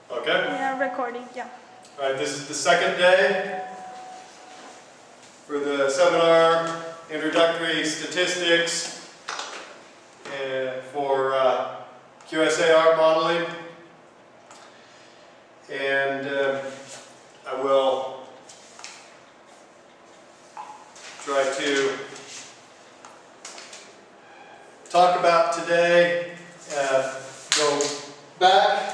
Okay? Yeah, recording, yeah. All right, this is the second day for the seminar, Introductory Statistics for QSAR modeling. And I will try to talk about today, go back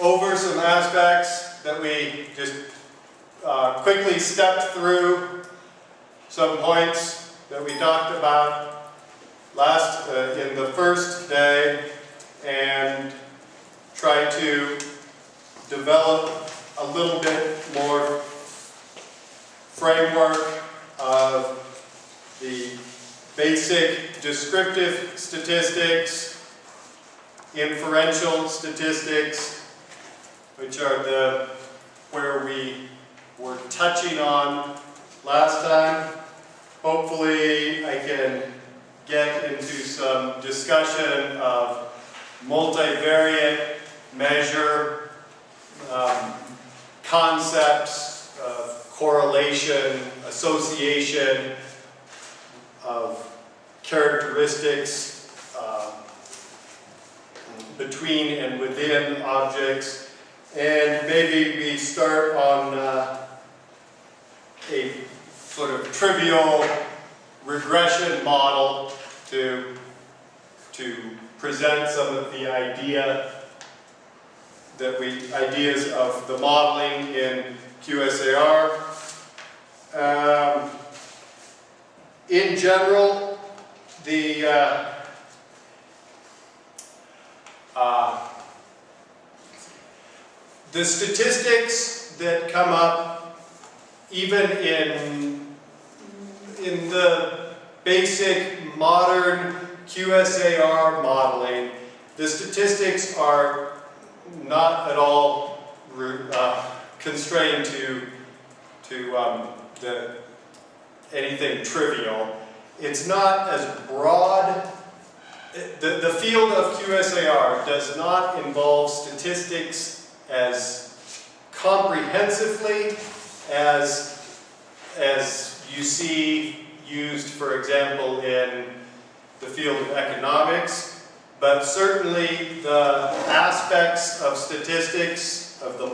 over some aspects that we just quickly stepped through, some points that we talked about last in the first day, and try to develop a little bit more framework of the basic descriptive statistics, inferential statistics, which are where we were touching on last time. Hopefully I can get into some discussion of multivariate measure, concepts of correlation, association, of characteristics between and within objects. And maybe we start on a sort of trivial regression model to present some of the ideas of the modeling in QSAR. In general, the statistics that come up, even in the basic modern QSAR modeling, the statistics are not at all constrained to anything trivial. It's not as broad. The field of QSAR does not involve statistics as comprehensively as you see used, for example, in the field of economics, but certainly the aspects of statistics, of the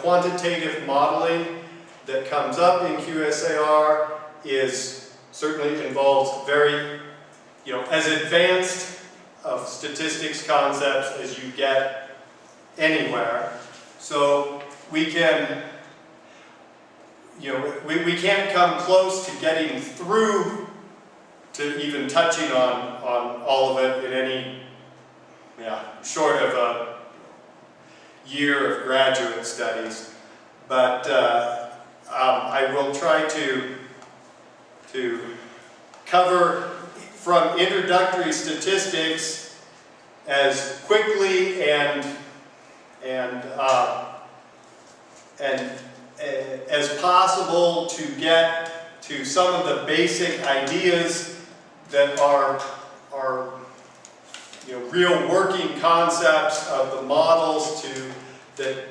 quantitative modeling that comes up in QSAR certainly involves very, as advanced of statistics concepts as you get anywhere. So we can, we can't come close to getting through to even touching on all of it in any, short of a year of graduate studies. But I will try to cover from introductory statistics as quickly and as possible to get to some of the basic ideas that are real working concepts of the models that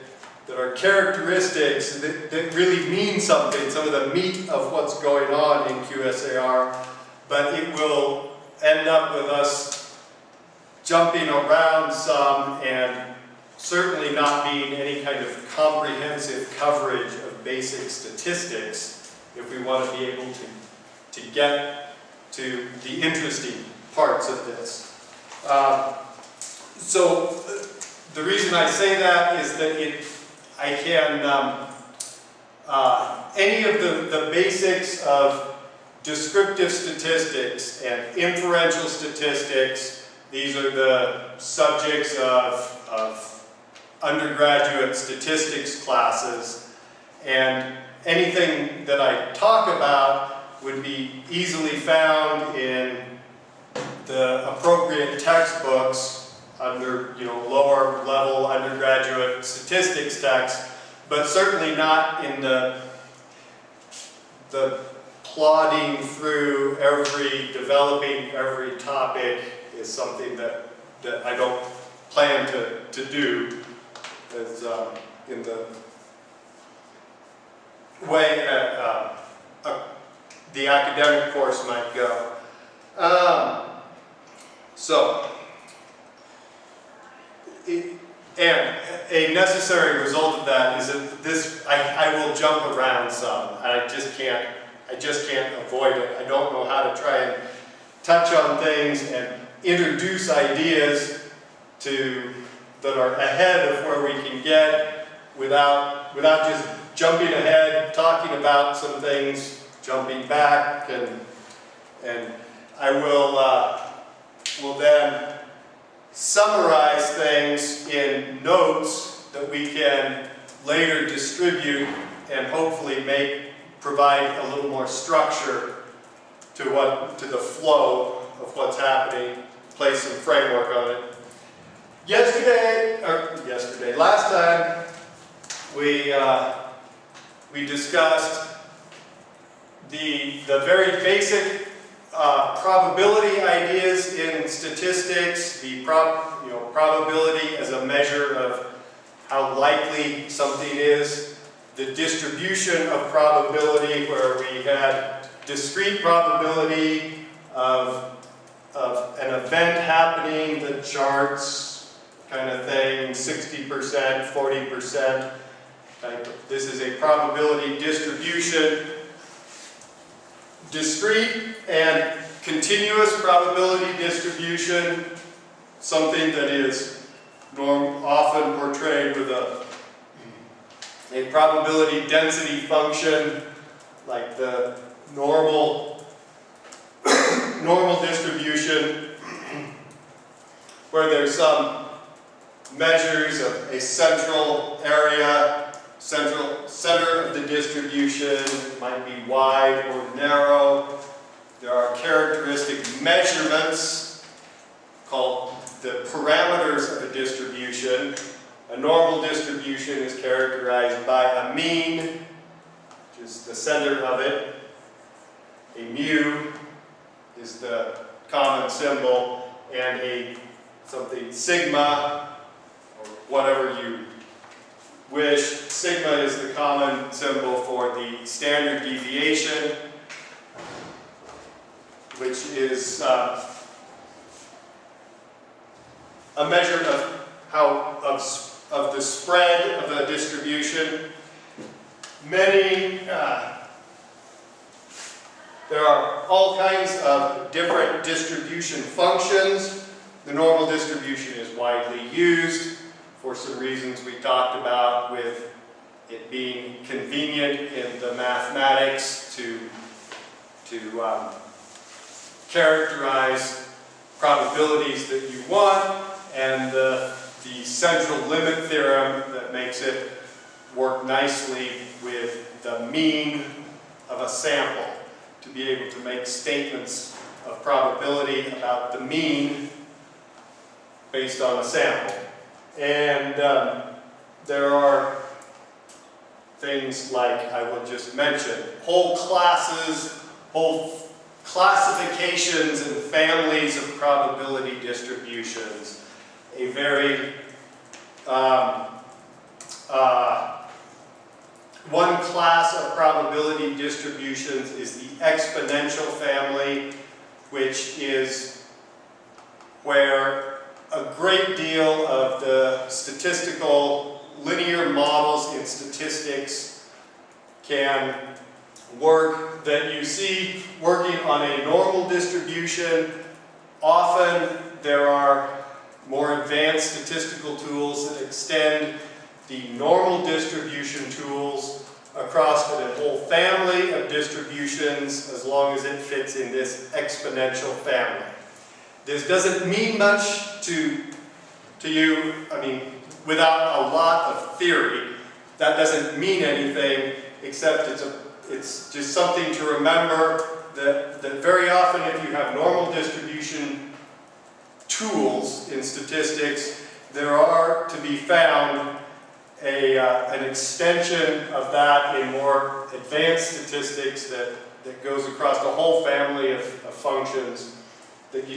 are characteristics that really mean something, some of the meat of what's going on in QSAR, but it will end up with us jumping around some and certainly not being any kind of comprehensive coverage of basic statistics if we want to be able to get to the interesting parts of this. So the reason I say that is that I can, any of the basics of descriptive statistics and inferential statistics, these are the subjects of undergraduate statistics classes, and anything that I talk about would be easily found in the appropriate textbooks under lower level undergraduate statistics texts, but certainly not in the plodding through developing every topic is something that I don't plan to do. in the way the academic course might go. And a necessary result of that is that I will jump around some. I just can't avoid it. I don't know how to try and touch on things and introduce ideas that are ahead of where we can get without just jumping ahead, talking about some things, jumping back, and I will then summarize things in notes that we can later distribute and hopefully provide a little more structure to the flow of what's happening, place some framework on it. Last time we discussed the very basic probability ideas in statistics, the probability as a measure of how likely something is, the distribution of probability where we had discrete probability of an event happening, the charts kind of thing, 60%, 40%. This is a probability distribution. Discrete and continuous probability distribution, something that is often portrayed with a probability density function, like the normal distribution, where there's some measures of a central area, center of the distribution. It might be wide or narrow. There are characteristic measurements called the parameters of a distribution. A normal distribution is characterized by a mean, which is the center of it. A mu is the common symbol, and something sigma, or whatever you wish. Sigma is the common symbol for the standard deviation, which is a measure of the spread of a distribution. There are all kinds of different distribution functions. The normal distribution is widely used for some reasons we talked about, with it being convenient in the mathematics to characterize probabilities that you want, and the central limit theorem that makes it work nicely with the mean of a sample, to be able to make statements of probability about the mean based on a sample. And there are things like, I will just mention, whole classes, whole classifications and families of probability distributions. A very one class of probability distributions is the exponential family, which is where a great deal of the statistical linear models in statistics can work, that you see working on a normal distribution. Often there are more advanced statistical tools that extend the normal distribution tools across the whole family of distributions, as long as it fits in this exponential family. This doesn't mean much to you, I mean, without a lot of theory. That doesn't mean anything, except it's just something to remember that very often if you have normal distribution tools in statistics, there are to be found an extension of that in more advanced statistics that goes across the whole family of functions that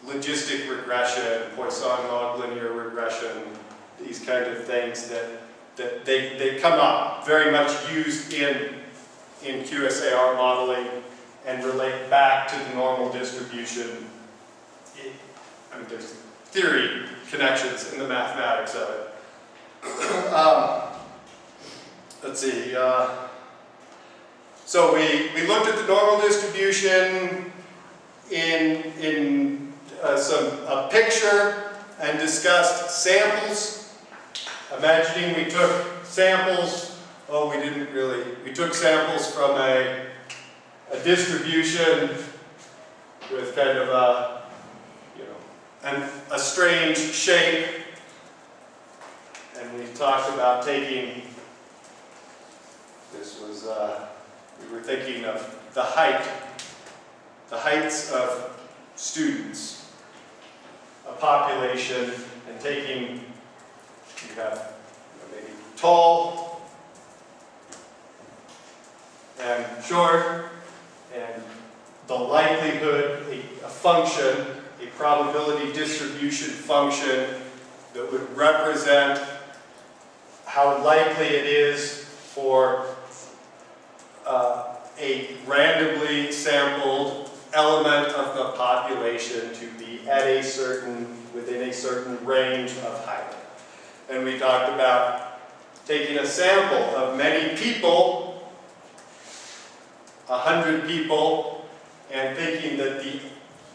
logistic regression, Poisson log linear regression, these kind of things that they come up, very much used in QSAR modeling and relate back to the normal distribution. I mean, there's theory connections in the mathematics of it. Let's see. So we looked at the normal distribution in a picture and discussed samples. Imagining we took samples. Oh, we didn't really. We took samples from a distribution with kind of a, a strange shape. And we talked about taking, this was, we were thinking of the heights of students, a population, and taking, you have maybe tall and short, and the likelihood, a function, a probability distribution function that would represent how likely it is for a randomly sampled element of the population to be at within a certain range of height. And we talked about taking a sample of many people, 100 people, and thinking that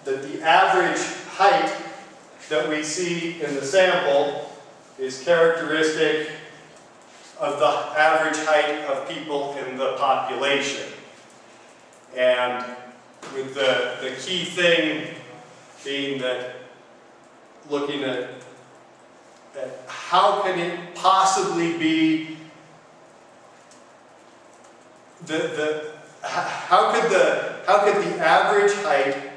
the average height that we see in the sample is characteristic of the average height of people in the population. And with the key thing being that looking at how can it possibly be how could the average height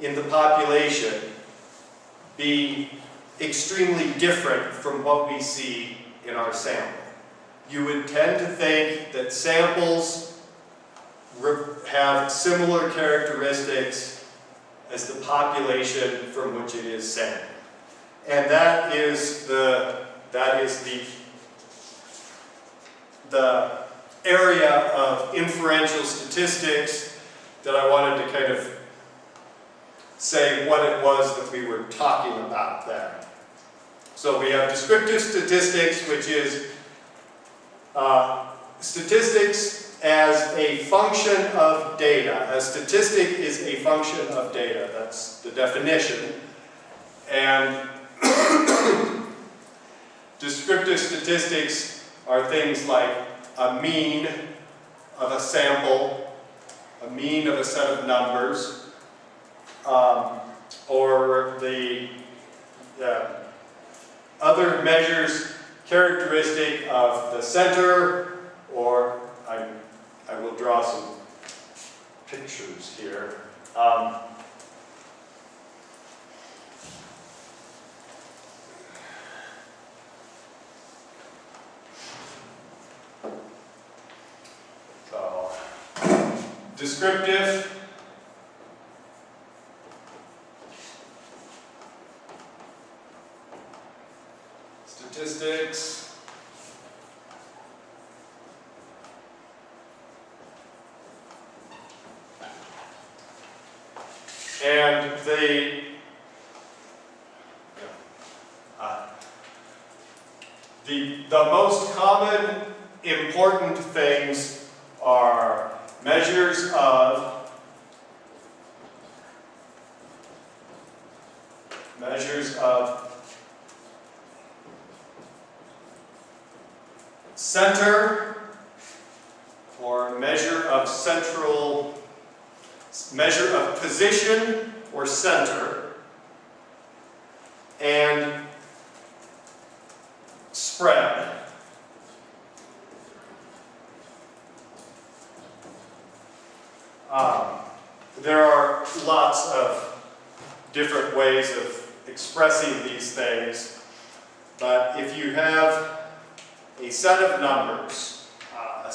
in the population be extremely different from what we see in our sample? You would tend to think that samples have similar characteristics as the population from which it is sampled. And that is the area of inferential statistics that I wanted to kind of say what it was that we were talking about there. So we have descriptive statistics, which is statistics as a function of data. A statistic is a function of data. That's the definition. And descriptive statistics are things like a mean of a sample, a mean of a set of numbers, or the other measures characteristic of the center, or I will draw some pictures here. So, descriptive. Statistics. And the most common important things are measures of center, or measure of position or center, and spread. There are lots of different ways of expressing these things, but if you have a set of numbers, a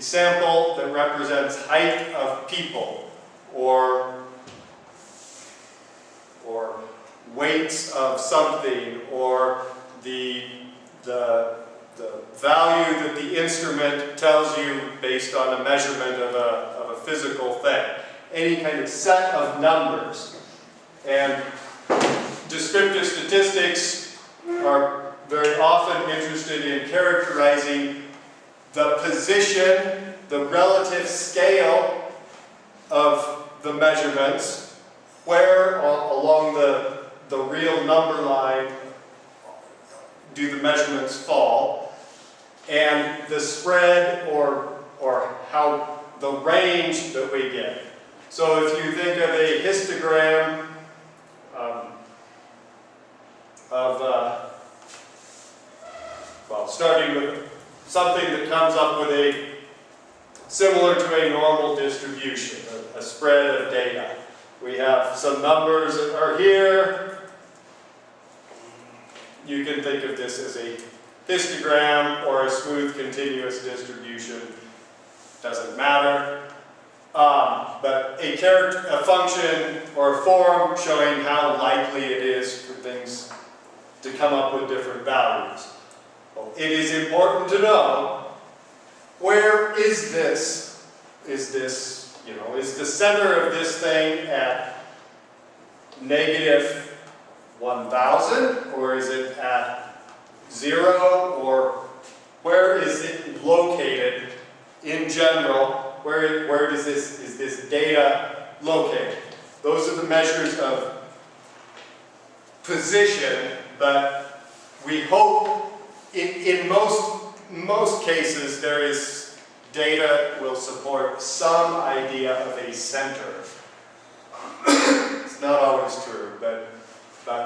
sample that represents height of people, or weights of something, or the value that the instrument tells you based on a measurement of a physical thing. Any kind of set of numbers. And descriptive statistics are very often interested in characterizing the position, the relative scale of the measurements, where along the real number line do the measurements fall, and the spread or how the range that we get. So if you think of a histogram well, starting with something that comes up with similar to a normal distribution, a spread of data. We have some numbers that are here. You can think of this as a histogram or a smooth continuous distribution. Doesn't matter. But a function or a form showing how likely it is for things to come up with different values. Well, it is important to know, where is this? Is the center of this thing at negative 1,000, or is it at 0, or where is it located in general? Where is this data located? Those are the measures of position, but we hope in most cases there is data will support some idea of a center. It's not always true, but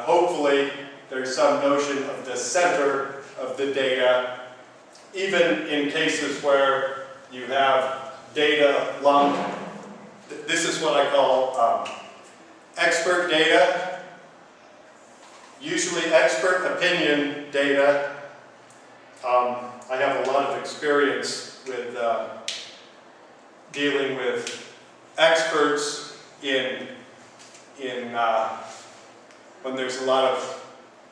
hopefully there's some notion of the center of the data, even in cases where you have data lumped. This is what I call expert data, usually expert opinion data. I have a lot of experience with dealing with experts in when there's a lot of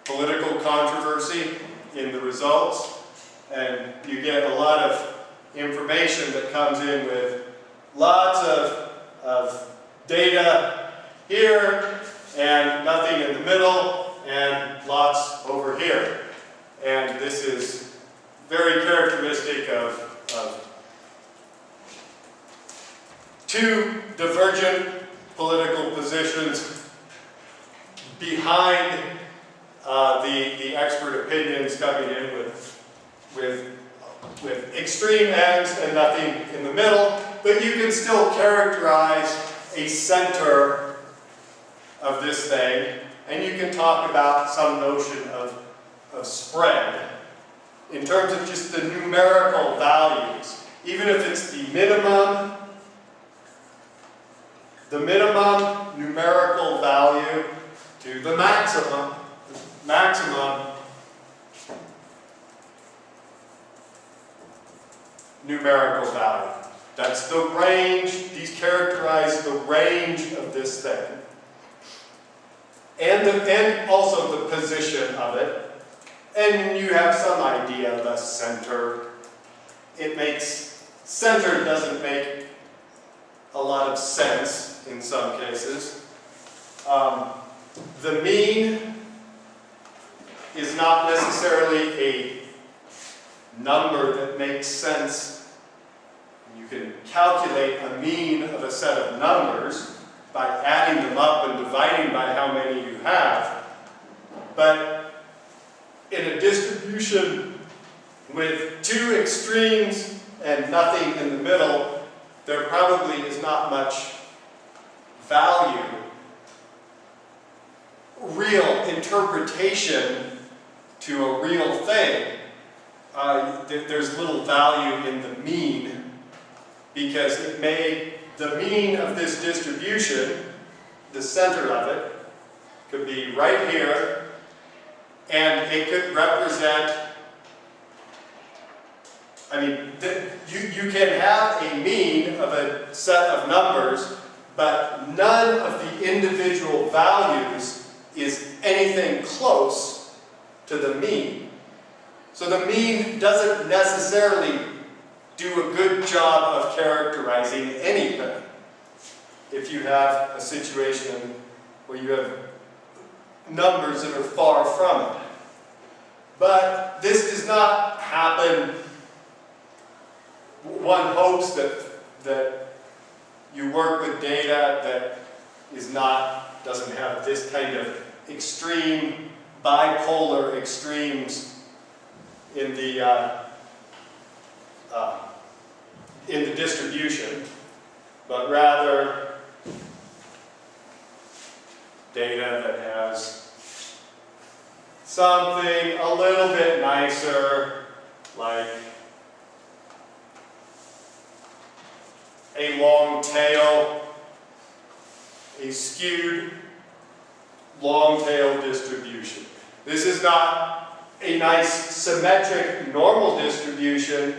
political controversy in the results, and you get a lot of information that comes in with lots of data here and nothing in the middle and lots over here. And this is very characteristic of two divergent political positions behind the expert opinions coming in with extreme ends and nothing in the middle, but you can still characterize a center of this thing, and you can talk about some notion of spread in terms of just the numerical values. Even if it's the minimum numerical value to the maximum numerical value. That's the range. These characterize the range of this thing. And also the position of it. And you have some idea of a center. Center doesn't make a lot of sense in some cases. The mean is not necessarily a number that makes sense. You can calculate a mean of a set of numbers by adding them up and dividing by how many you have. But in a distribution with two extremes and nothing in the middle, there probably is not much value, real interpretation to a real thing. There's little value in the mean, because the mean of this distribution, the center of it, could be right here, and it could represent, you can have a mean of a set of numbers, but none of the individual values is anything close to the mean. So the mean doesn't necessarily do a good job of characterizing anything. If you have a situation where you have numbers that are far from it. But this does not happen. One hopes that you work with data that doesn't have this kind of extreme, bipolar extremes in the distribution, but rather data that has something a little bit nicer, like a long tail, a skewed long tail distribution. This is not a nice symmetric normal distribution,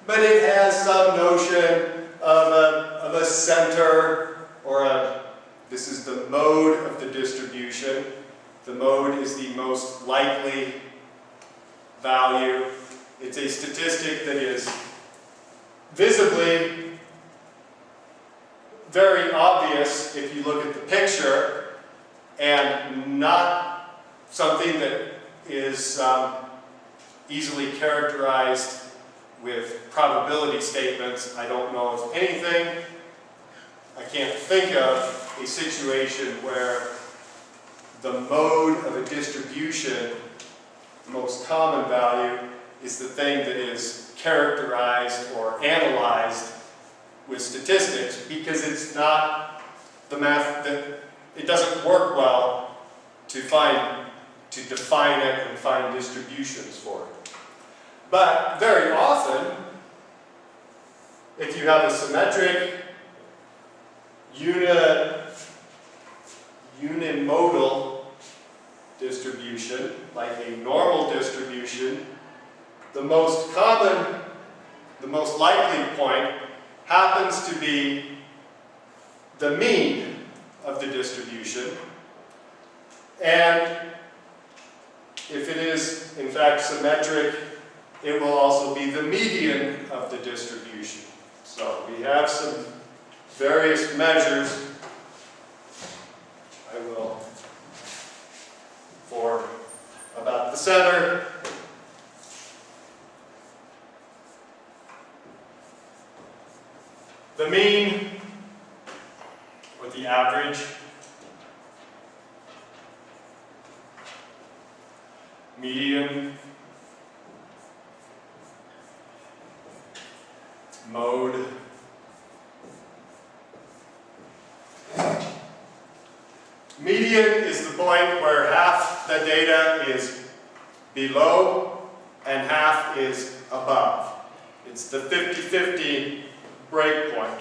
but it has some notion of a center, or this is the mode of the distribution. The mode is the most likely value. It's a statistic that is visibly very obvious if you look at the picture, and not something that is easily characterized with probability statements. I don't know of anything. I can't think of a situation where the mode of a distribution, the most common value, is the thing that is characterized or analyzed with statistics, because it's not the math that it doesn't work well to define it and find distributions for it. But very often, if you have a symmetric unimodal distribution, like a normal distribution, the most common, the most likely point happens to be the mean of the distribution. And if it is in fact symmetric, it will also be the median of the distribution. So we have some various measures. I will, for about the center, the mean, or the average, median, mode, median is the point where half the data is below and half is above. It's the 50-50 breakpoint.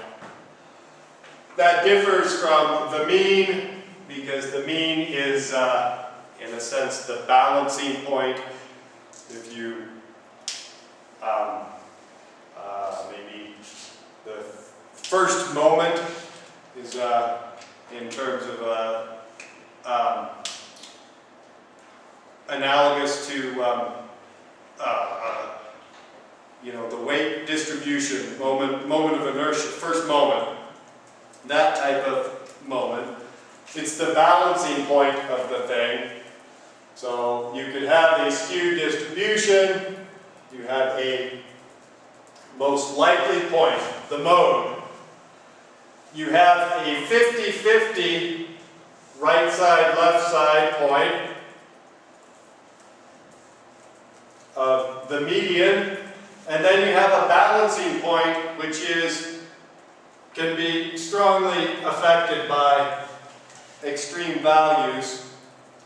That differs from the mean, because the mean is, in a sense, the balancing point. If you maybe the first moment is in terms of analogous to the weight distribution, moment of inertia, first moment, that type of moment. It's the balancing point of the thing. So you could have a skewed distribution, you have a most likely point, the mode. You have a 50-50 right side, left side point of the median, and then you have a balancing point which can be strongly affected by extreme values,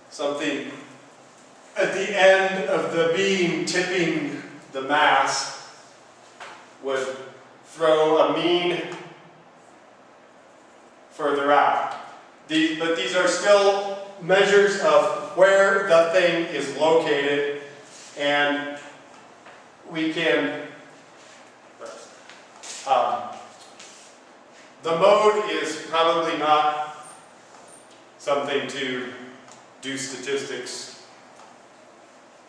something at the end of the beam tipping the mass would throw a mean further out. But these are still measures of where the thing is located, and we can the mode is probably not something to do statistics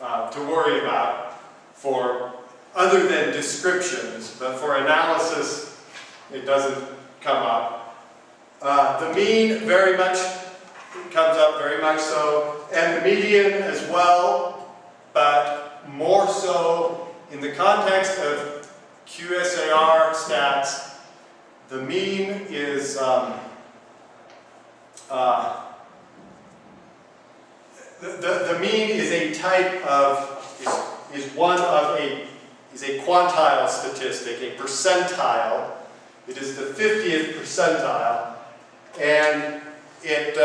to worry about for other than descriptions, but for analysis it doesn't come up. The mean very much comes up, very much so, and the median as well, but more so in the context of QSAR stats. The mean is the mean is a type of is a quantile statistic, a percentile. It is the 50th percentile, and it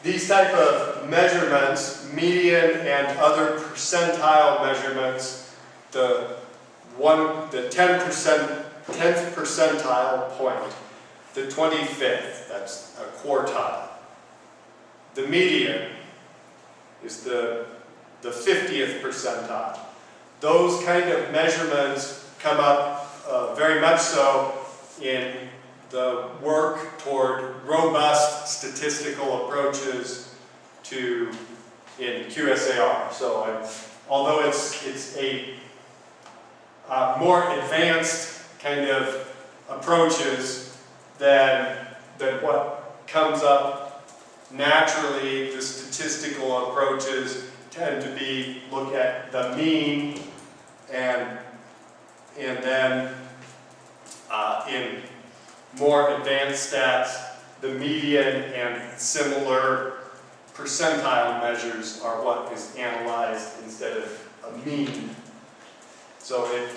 these type of measurements, median and other percentile measurements, the 10th percentile point, the 25th, that's a quartile. The median is the 50th percentile. Those kind of measurements come up very much so in the work toward robust statistical approaches in QSAR. So although it's a more advanced kind of approaches than what comes up naturally, the statistical approaches tend to be look at the mean and then in more advanced stats, the median and similar percentile measures are what is analyzed instead of a mean. So it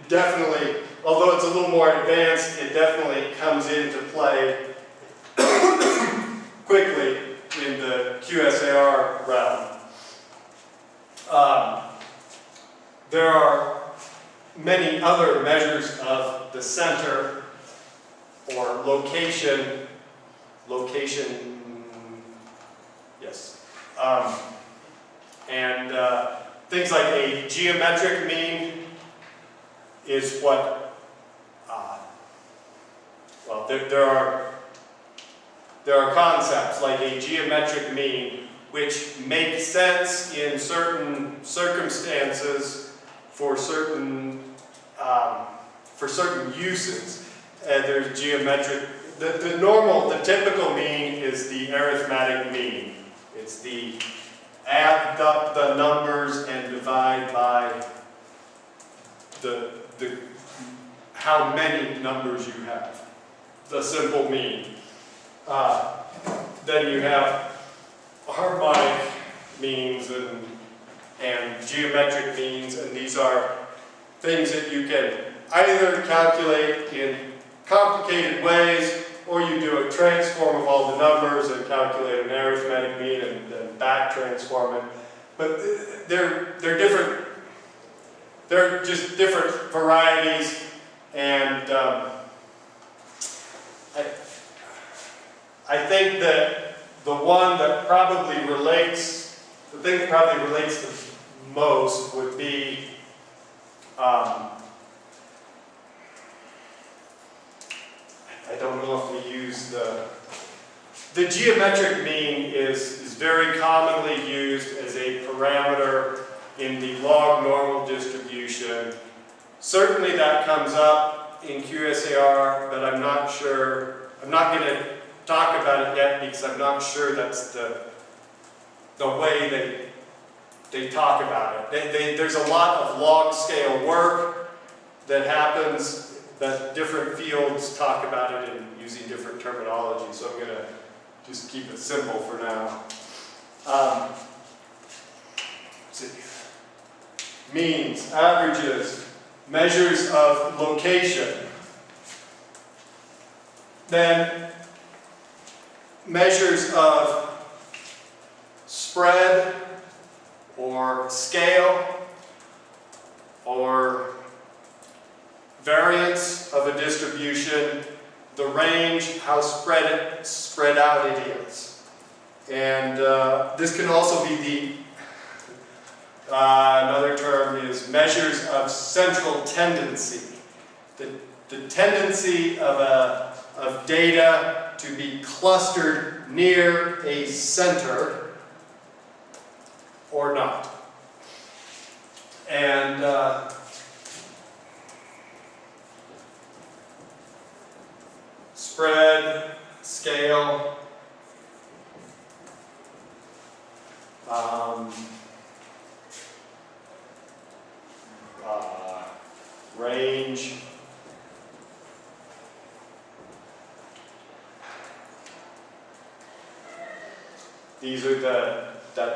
definitely, although it's a little more advanced, it definitely comes into play quickly in the QSAR realm. There are many other measures of the center or location, yes, and things like a geometric mean is what, well, there are concepts like a geometric mean which make sense in certain circumstances for certain uses. There's geometric, the typical mean is the arithmetic mean. It's the add up the numbers and divide by the how many numbers you have. The simple mean. Then you have harmonic means and geometric means, and these are things that you can either calculate in complicated ways, or you do a transform of all the numbers and calculate an arithmetic mean and then back transform it. But they're different. They're just different varieties, and I think that the one that probably relates, the thing that probably relates the most would be I don't know if we use the geometric mean is very commonly used as a parameter in the log normal distribution. Certainly that comes up in QSAR, but I'm not sure, I'm not going to talk about it yet because I'm not sure that's the way they talk about it. There's a lot of log scale work that happens that different fields talk about it and using different terminology, so I'm going to just keep it simple for now. Means, averages, measures of location. Then measures of spread or scale or variance of a distribution, the range, how spread out it is. And this can also be another term is measures of central tendency. The tendency of data to be clustered near a center or not. And spread, scale, range, these are the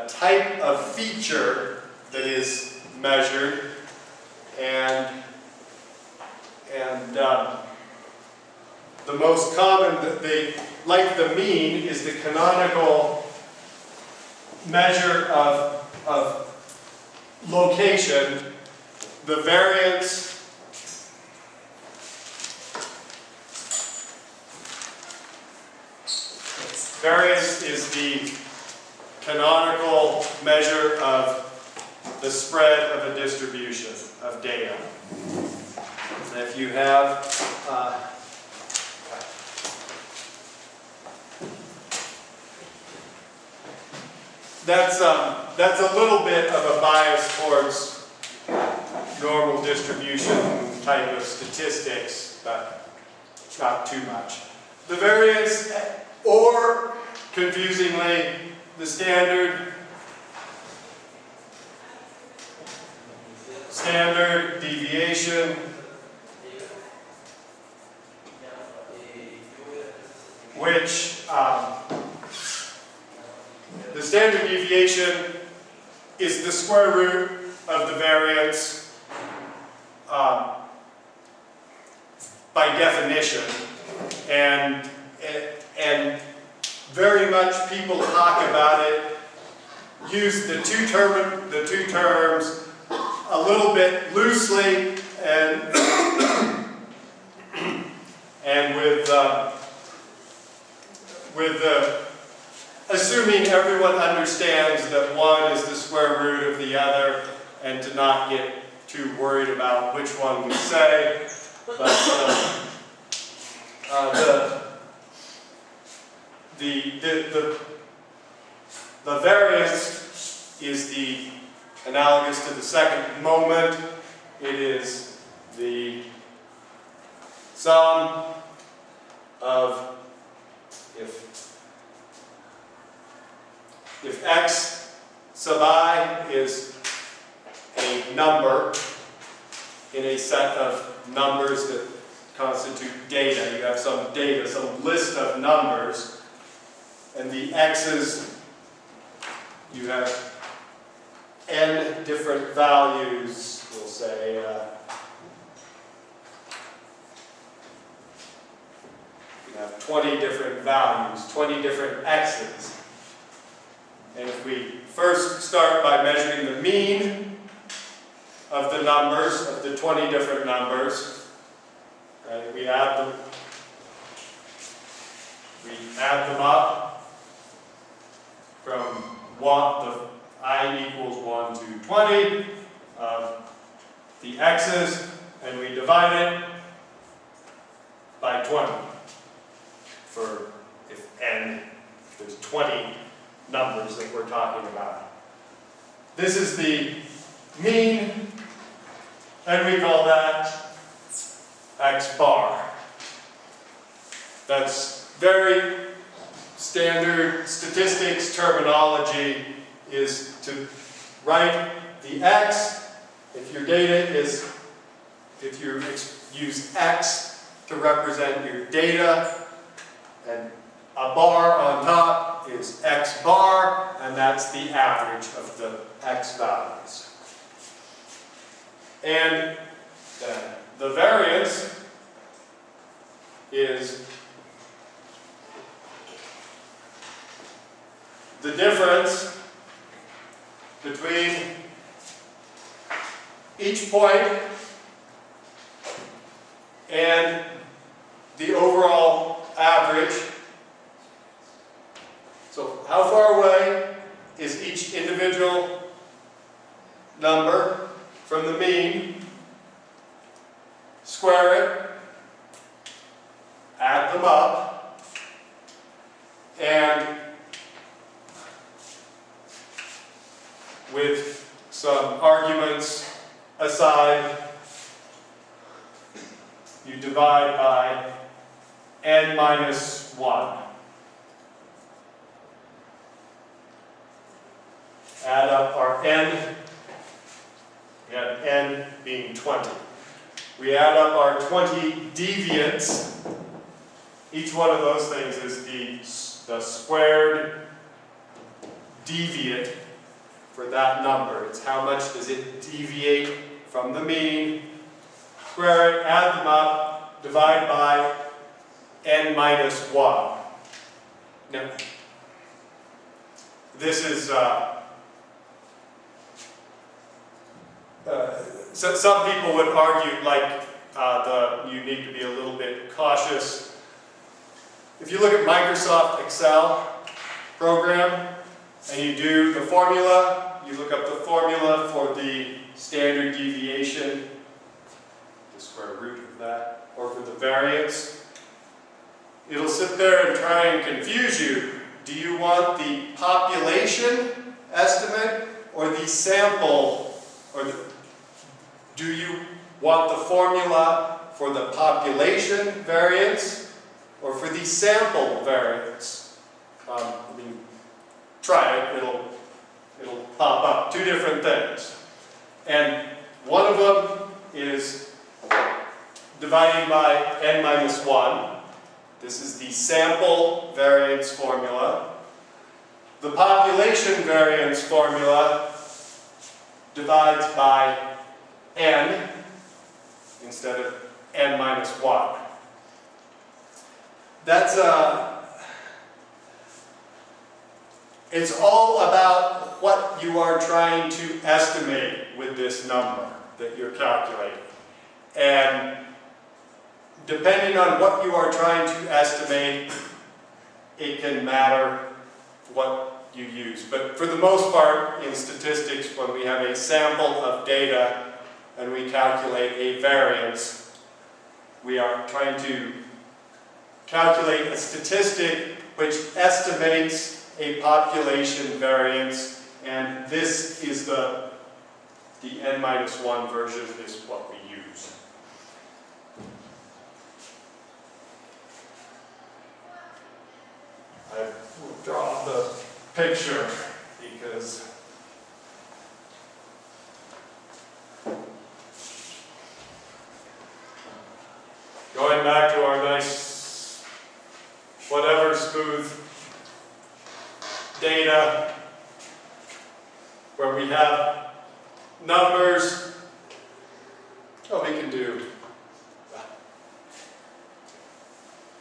type of feature that is measured, and the most common, like the mean, is the canonical measure of location. The variance is the canonical measure of the spread of a distribution of data. And if you have that's a little bit of a bias towards normal distribution type of statistics, but not too much. The variance, or confusingly, the standard deviation, which the standard deviation is the square root of the variance by definition, and very much people talk about it, use the two terms a little bit loosely, and with assuming everyone understands that one is the square root of the other, and to not get too worried about which one we say. But the variance is the analogous to the second moment. It is the sum of if x sub I is a number in a set of numbers that constitute data. You have some data, some list of numbers, and the x's, you have n different values, we'll say, you have 20 different values, 20 different x's. And if we first start by measuring the mean of the numbers, of the 20 different numbers, right, we add them up from 1, the I equals 1 to 20 of the x's, and we divide it by 20 for if there's 20 numbers that we're talking about. This is the mean, and we call that x bar. That's very standard statistics terminology, is to write the x, if your data is, if you use x to represent your data, and a bar on top is x bar, and that's the average of the x values. And then the variance is the difference between each point and the overall average. So how far away is each individual number from the mean? Square it, add them up, And with some arguments aside, you divide by n minus 1. Add up our n. We have n being 20. We add up our 20 deviants. Each one of those things is the squared deviate for that number. It's how much does it deviate from the mean. Square it, add them up, divide by n minus 1. Now, this is so some people would argue like you need to be a little bit cautious. If you look at Microsoft Excel program and you do the formula, you look up the formula for the standard deviation, the square root of that, or for the variance, it'll sit there and try and confuse you. Do you want the population estimate or the sample, or do you want the formula for the population variance or for the sample variance? I mean, try it, it'll pop up. Two different things. And one of them is dividing by n minus 1. This is the sample variance formula. The population variance formula divides by n instead of n minus 1. That's it's all about what you are trying to estimate with this number that you're calculating. And depending on what you are trying to estimate, it can matter what you use. But for the most part, in statistics, when we have a sample of data and we calculate a variance, we are trying to calculate a statistic which estimates a population variance, and this is the n minus 1 version is what we use. I will draw the picture because going back to our nice, whatever, smooth data where we have numbers. Oh, we can do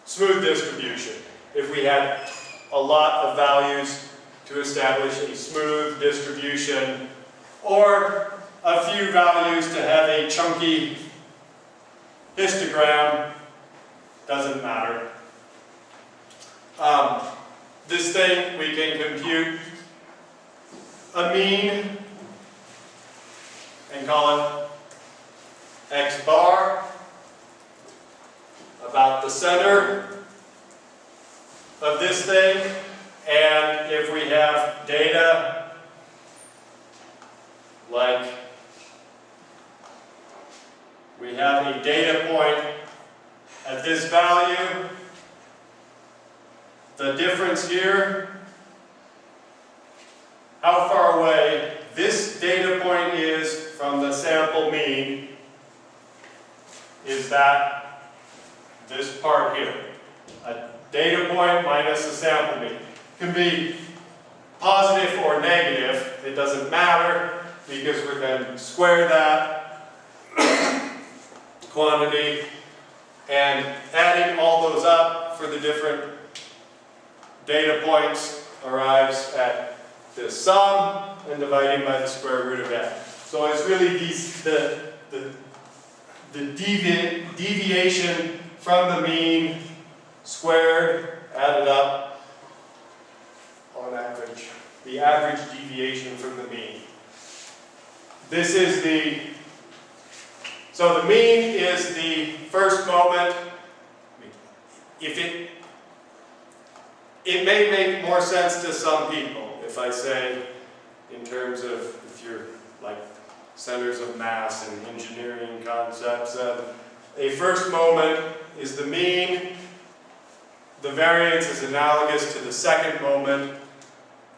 smooth distribution. If we had a lot of values to establish a smooth distribution, or a few values to have a chunky histogram, doesn't matter. This thing, we can compute a mean and call it x bar, about the center of this thing. And if we have data like we have a data point at this value, the difference here, how far away this data point is from the sample mean, is that this part here. A data point minus a sample mean. Can be positive or negative, it doesn't matter, because we're going to square that quantity, and adding all those up for the different data points arrives at this sum, and dividing by the square root of n. So it's really the deviation from the mean squared, added up on average, the average deviation from the mean. This is so the mean is the first moment. it may make more sense to some people if I say, in terms of, if you're like centers of mass and engineering concepts, a first moment is the mean, the variance is analogous to the second moment,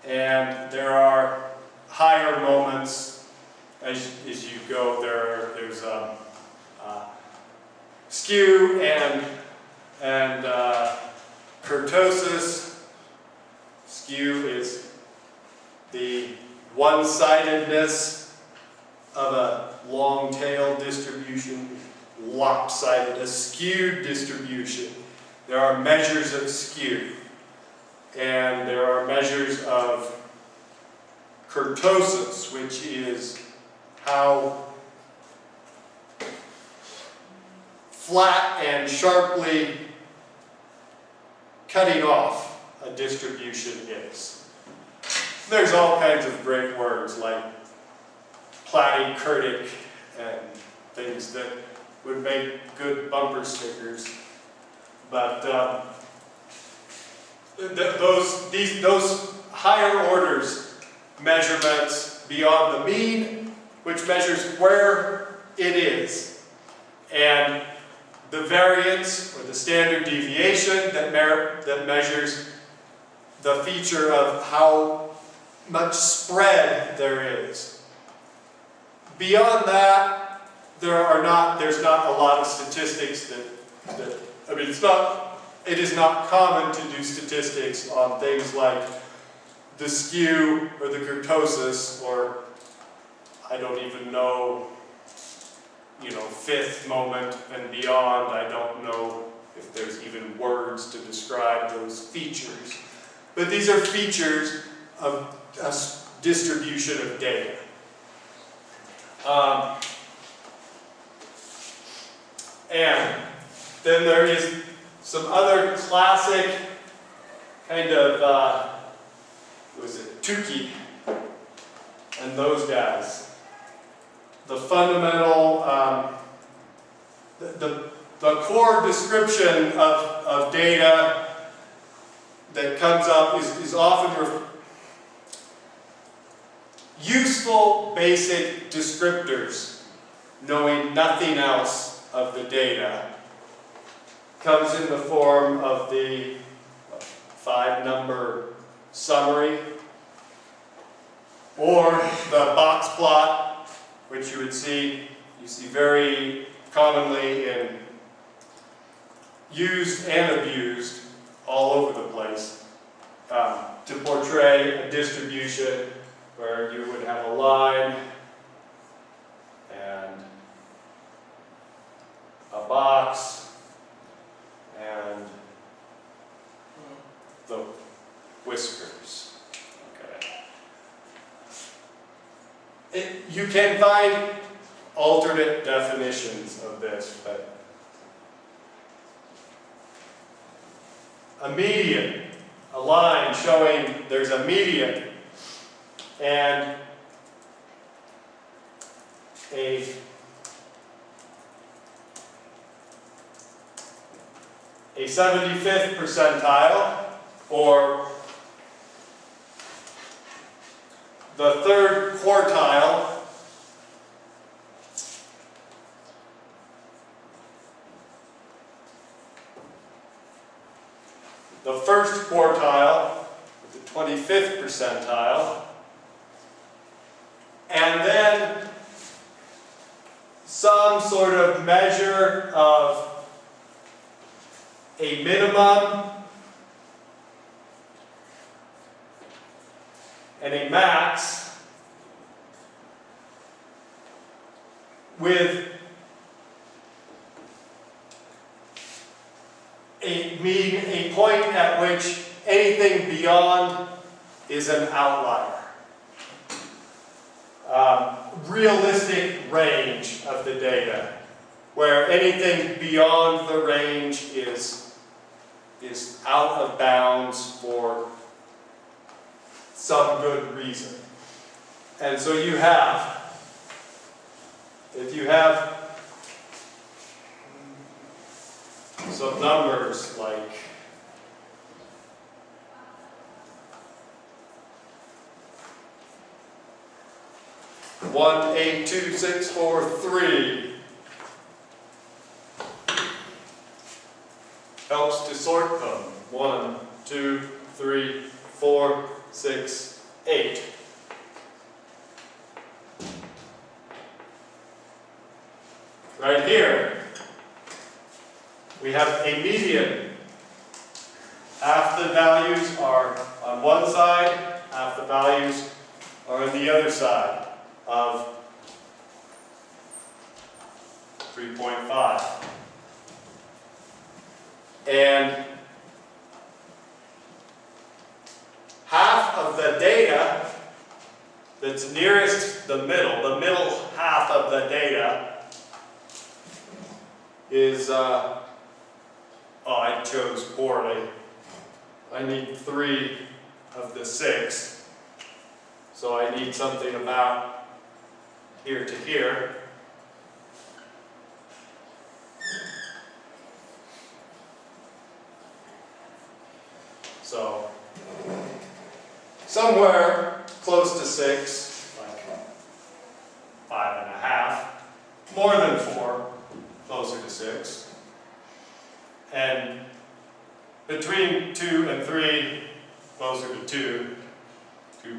and there are higher moments as you go. There's skew and kurtosis. Skew is the one-sidedness of a long tail distribution, lopsided, a skewed distribution. There are measures of skew, and there are measures of kurtosis, which is how flat and sharply cutting off a distribution is. There's all kinds of great words like platykurtic and things that would make good bumper stickers. But those higher orders measurements beyond the mean, which measures where it is, and the variance or the standard deviation that measures the feature of how much spread there is. Beyond that, there's not a lot of statistics that I mean, it is not common to do statistics on things like the skew or the kurtosis, or I don't even know, fifth moment and beyond. I don't know if there's even words to describe those features. But these are features of a distribution of data. And then there is some other classic kind of, Tukey and those guys. The fundamental, the core description of data that comes up is often useful basic descriptors, knowing nothing else of the data, comes in the form of the 5-number summary, or the box plot, which you see very commonly in used and abused all over the place, to portray a distribution where you would have a line and a box and the whiskers. Okay. You can find alternate definitions of this, but a median, a line showing there's a median and a a 75th percentile, or the third quartile, the first quartile, the 25th percentile, and then some sort of measure of a minimum and a max with a point at which anything beyond is an outlier. Realistic range of the data, where anything beyond the range is out of bounds for some good reason. And so if you have some numbers like 1, 8, 2, 6, 4, 3. Helps to sort them. 1, 2, 3, 4, 6, 8. Right here, we have a median. Half the values are on one side, half the values are on the other side of 3.5. And half of the data that's nearest the middle half of the data is, oh, I chose poorly. I need 3 of the 6. So I need something about here to here. So somewhere close to 6, like 5.5, more than 4, closer to 6. And between 2 and 3, closer to 2.